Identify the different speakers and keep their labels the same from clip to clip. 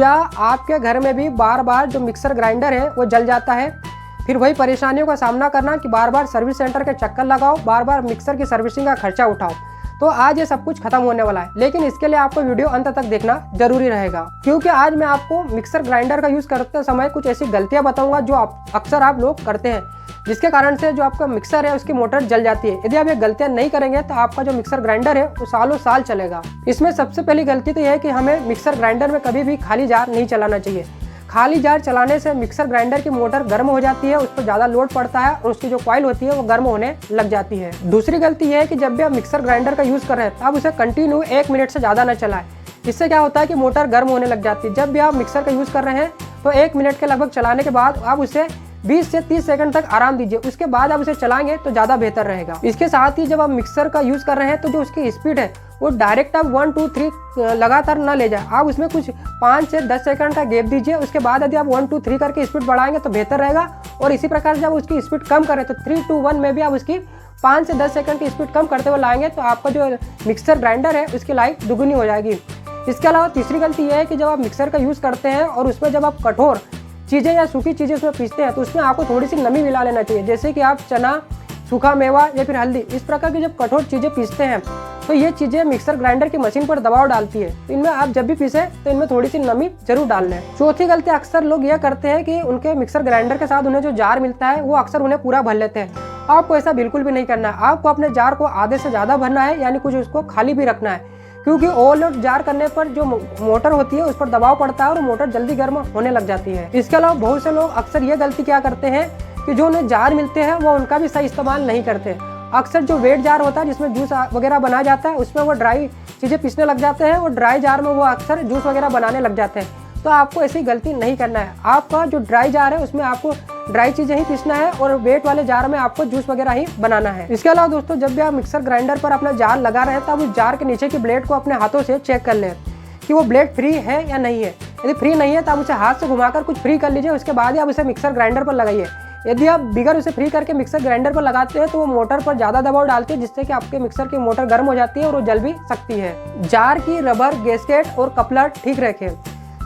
Speaker 1: क्या आपके घर में भी बार बार जो मिक्सर ग्राइंडर है वो जल जाता है? फिर वही परेशानियों का सामना करना कि बार बार सर्विस सेंटर के चक्कर लगाओ, बार बार मिक्सर की सर्विसिंग का खर्चा उठाओ। तो आज ये सब कुछ खत्म होने वाला है, लेकिन इसके लिए आपको वीडियो अंत तक देखना जरूरी रहेगा, क्योंकि आज मैं आपको मिक्सर ग्राइंडर का यूज़ करते समय कुछ ऐसी गलतियां बताऊंगा जो अक्सर आप लोग करते हैं, जिसके कारण से जो आपका मिक्सर है उसकी मोटर जल जाती है। यदि आप ये गलतियां नहीं करेंगे तो आपका जो मिक्सर ग्राइंडर है वो सालों साल चलेगा। इसमें सबसे पहली गलती तो यह है कि हमें मिक्सर ग्राइंडर में कभी भी खाली जार नहीं चलाना चाहिए। खाली जार चलाने से मिक्सर ग्राइंडर की मोटर गर्म हो जाती है, उस पर ज़्यादा लोड पड़ता है और उसकी जो कॉइल होती है वो गर्म होने लग जाती है। दूसरी गलती यह है कि जब भी आप मिक्सर ग्राइंडर का यूज़ कर रहे हैं तब उसे कंटिन्यू 1 मिनट से ज़्यादा न चलाएं। इससे क्या होता है कि मोटर गर्म होने लग जाती है। जब भी आप मिक्सर का यूज़ कर रहे हैं तो 1 मिनट के लगभग चलाने के बाद आप उसे 20 से 30 सेकंड तक आराम दीजिए, उसके बाद आप उसे चलाएंगे तो ज़्यादा बेहतर रहेगा। इसके साथ ही जब आप मिक्सर का यूज़ कर रहे हैं तो जो उसकी स्पीड है वो डायरेक्ट आप 1 2 3 लगातार ना ले जाए, आप उसमें कुछ 5 से 10 सेकंड का गैप दीजिए। उसके बाद यदि आप 1 2 3 करके स्पीड बढ़ाएंगे तो बेहतर रहेगा, और इसी प्रकार जब उसकी स्पीड कम करें तो 3 2 1 में भी आप उसकी 5 से 10 सेकंड की स्पीड कम करते हुए लाएंगे तो आपका जो मिक्सर ग्राइंडर है उसकी लाइफ दुगुनी हो जाएगी। इसके अलावा तीसरी गलती यह है कि जब आप मिक्सर का यूज़ करते हैं और उसमें जब आप कठोर चीज़ें या सूखी चीज़ें उसमें पीसते हैं तो उसमें आपको थोड़ी सी नमी मिला लेना चाहिए, जैसे कि आप चना, सूखा मेवा या फिर हल्दी, इस प्रकार की जब कठोर चीज़ें पीसते हैं तो ये चीज़ें मिक्सर ग्राइंडर की मशीन पर दबाव डालती है। तो इनमें आप जब भी पीसे तो इनमें थोड़ी सी नमी जरूर डाल लें। चौथी गलती अक्सर लोग यह करते हैं कि उनके मिक्सर ग्राइंडर के साथ उन्हें जो जार मिलता है वो अक्सर उन्हें पूरा भर लेते हैं। आपको ऐसा बिल्कुल भी नहीं करना है। आपको अपने जार को आधे से ज़्यादा भरना है, यानी कुछ उसको खाली भी रखना है, क्योंकि ओवरलोड जार करने पर जो मोटर होती है उस पर दबाव पड़ता है और मोटर जल्दी गर्म होने लग जाती है। इसके अलावा बहुत से लोग अक्सर ये गलती क्या करते हैं कि जो उन्हें जार मिलते हैं वो उनका भी सही इस्तेमाल नहीं करते। अक्सर जो वेट जार होता है जिसमें जूस वगैरह बनाया जाता है उसमें वो ड्राई चीज़ें पीसने लग जाते हैं, और ड्राई जार में वो अक्सर जूस वगैरह बनाने लग जाते हैं। तो आपको ऐसी गलती नहीं करना है। आपका जो ड्राई जार है उसमें आपको ड्राई चीज़ें ही पीसना है और वेट वाले जार में आपको जूस वगैरह ही बनाना है। इसके अलावा दोस्तों, जब भी आप मिक्सर ग्राइंडर पर अपना जार लगा रहे हैं तब उस जार के नीचे की ब्लेड को अपने हाथों से चेक कर लें कि वो ब्लेड फ्री है या नहीं है। यदि फ्री नहीं है तो आप उसे हाथ से घुमाकर कुछ फ्री कर लीजिए, उसके बाद ही आप उसे मिक्सर ग्राइंडर पर लगाइए। यदि आप बिगर उसे फ्री करके मिक्सर ग्राइंडर पर लगाते हैं तो वो मोटर पर ज़्यादा दबाव डालती है, जिससे कि आपके मिक्सर की मोटर गर्म हो जाती है और वो जल भी सकती है। जार की रबर, गैस्केट और कपलर ठीक रखें।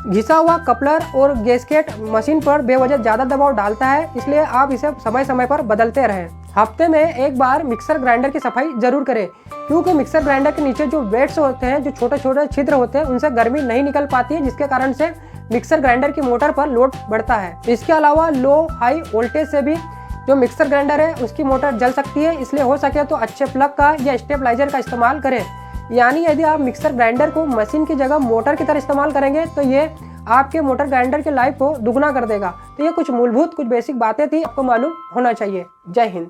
Speaker 1: घिसा हुआ कपलर और गैस्केट मशीन पर बेवजह ज़्यादा दबाव डालता है, इसलिए आप इसे समय समय पर बदलते रहें। हफ्ते में एक बार मिक्सर ग्राइंडर की सफाई जरूर करें, क्योंकि मिक्सर ग्राइंडर के नीचे जो वेट्स होते हैं, जो छोटे छोटे छिद्र होते हैं, उनसे गर्मी नहीं निकल पाती है, जिसके कारण से मिक्सर ग्राइंडर की मोटर पर लोड बढ़ता है। इसके अलावा लो हाई वोल्टेज से भी जो मिक्सर ग्राइंडर है उसकी मोटर जल सकती है, इसलिए हो सके तो अच्छे प्लग का या स्टेबलाइजर का इस्तेमाल करें। यानी यदि आप मिक्सर ग्राइंडर को मशीन की जगह मोटर की तरह इस्तेमाल करेंगे तो ये आपके मोटर ग्राइंडर की लाइफ को दुगना कर देगा। तो ये कुछ मूलभूत, कुछ बेसिक बातें थी, आपको मालूम होना चाहिए। जय हिंद।